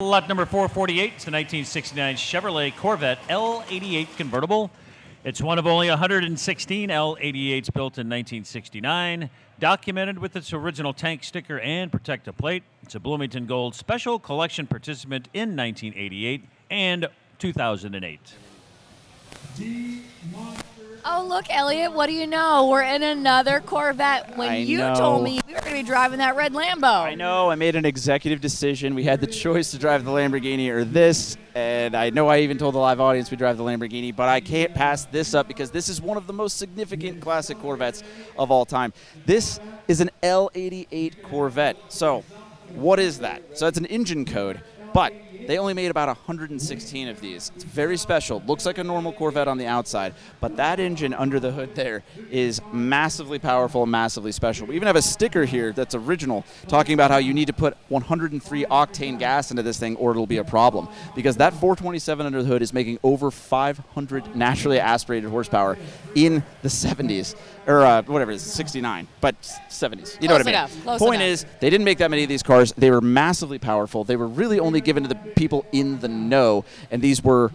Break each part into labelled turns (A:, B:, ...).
A: Lot number 448, it's the 1969 Chevrolet Corvette L88 Convertible. It's one of only 116 L88s built in 1969, documented with its original tank sticker and protective plate. It's a Bloomington Gold Special Collection participant in 1988 and 2008.
B: Oh, look, Elliot, what do you know? We're in another Corvette. When you told me we were going to be driving that red Lambo.
C: I know. I made an executive decision. We had the choice to drive the Lamborghini or this, and I know I even told the live audience we drive the Lamborghini, but I can't pass this up because this is one of the most significant classic Corvettes of all time. This is an L88 Corvette. So what is that? So that's an engine code, but they only made about 116 of these. It's very special. Looks like a normal Corvette on the outside, but that engine under the hood there is massively powerful and massively special. We even have a sticker here that's original talking about how you need to put 103 octane gas into this thing or it'll be a problem, because that 427 under the hood is making over 500 naturally aspirated horsepower in the 70s, or whatever it is, 69, but 70s. You know what I mean? Point is, they didn't make that many of these cars. They were massively powerful. They were really only given to the people in the know, and these were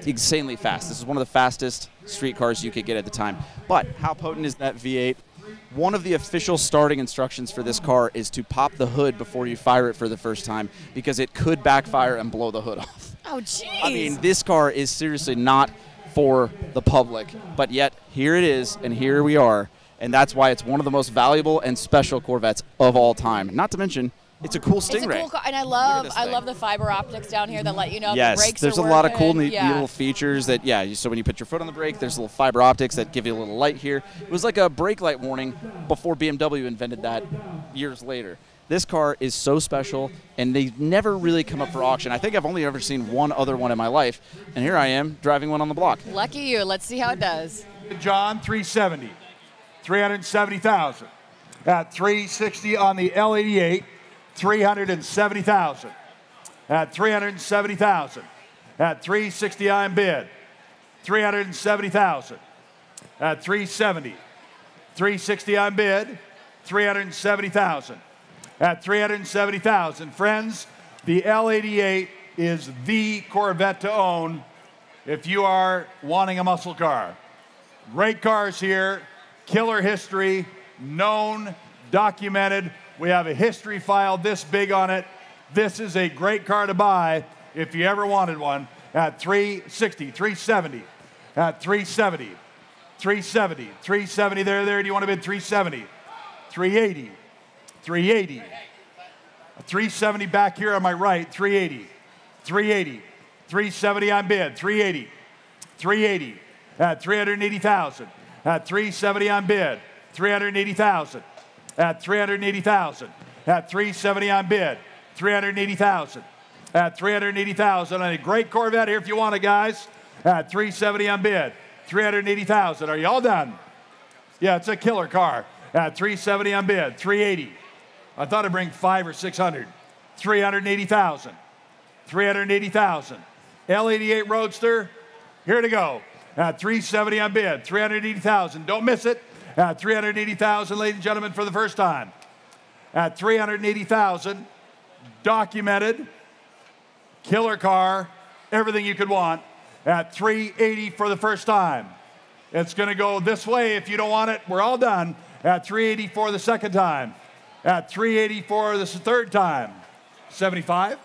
C: insanely fast. This is one of the fastest street cars you could get at the time. But how potent is that V8? One of the official starting instructions for this car is to pop the hood before you fire it for the first time, because it could backfire and blow the hood off.
B: Oh, jeez.
C: I mean, this car is seriously not for the public, but yet here it is, and here we are, and that's why it's one of the most valuable and special Corvettes of all time. Not to mention, it's a cool Stingray.
B: It's a cool car, and I love the fiber optics down here that let you know if the brakes
C: there's
B: are
C: a lot of cool,
B: working.
C: neat little features that, so when you put your foot on the brake, there's little fiber optics that give you a little light here. It was like a brake light warning before BMW invented that years later. This car is so special, and they never really come up for auction. I think I've only ever seen one other one in my life, and here I am driving one on the block.
B: Lucky you. Let's see how it does.
D: John, 370, 370,000. At 360 on the L88, 370,000. At 370,000. At 360 on bid, 370,000. At 370, 360 on bid, 370,000. At 370,000. Friends, the L88 is the Corvette to own if you are wanting a muscle car. Great cars here, killer history, known, documented. We have a history file this big on it. This is a great car to buy if you ever wanted one. At 360, 370, at 370, 370, 370 there. Do you want to bid 370? 380, 380. 370 back here on my right, 380, 380, 370 on bid, 380, 380, at 380,000, at 370 on bid, 380,000, at 380,000, at 370 on bid, 380,000, at 380,000 on a great Corvette here if you want it, guys, at 370 on bid, 380,000. Are you all done? Yeah, it's a killer car. At 370 on bid, 380. I thought I'd bring 500 or 600. 380,000. 380,000. L88 Roadster, here to go. At 370 on bid, 380,000. Don't miss it. At 380,000, ladies and gentlemen, for the first time. At 380,000, documented, killer car, everything you could want. At 380 for the first time. It's going to go this way if you don't want it. We're all done. At 380 for the second time. At 380 for the third time. 75?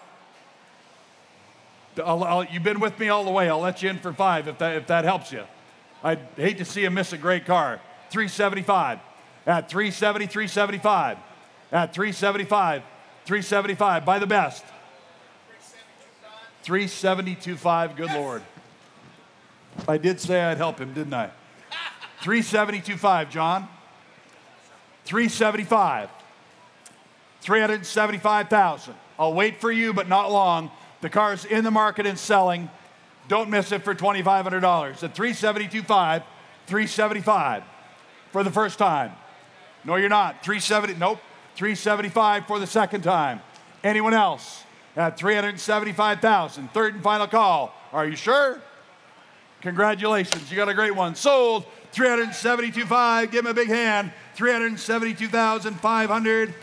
D: You've been with me all the way. I'll let you in for 5 if that helps you. I'd hate to see you miss a great car. 375. At 370, 375. At 375, 375. Buy the best. 372.5. Good Lord. I did say I'd help him, didn't I? 372.5, John. 375. 375,000. I'll wait for you, but not long. The car's in the market and selling. Don't miss it for $2,500. At 372.5, 375 for the first time. No, you're not. 370. Nope. 375 for the second time. Anyone else? At 375,000. Third and final call. Are you sure? Congratulations. You got a great one. Sold. 372.5. Give him a big hand. 372,500.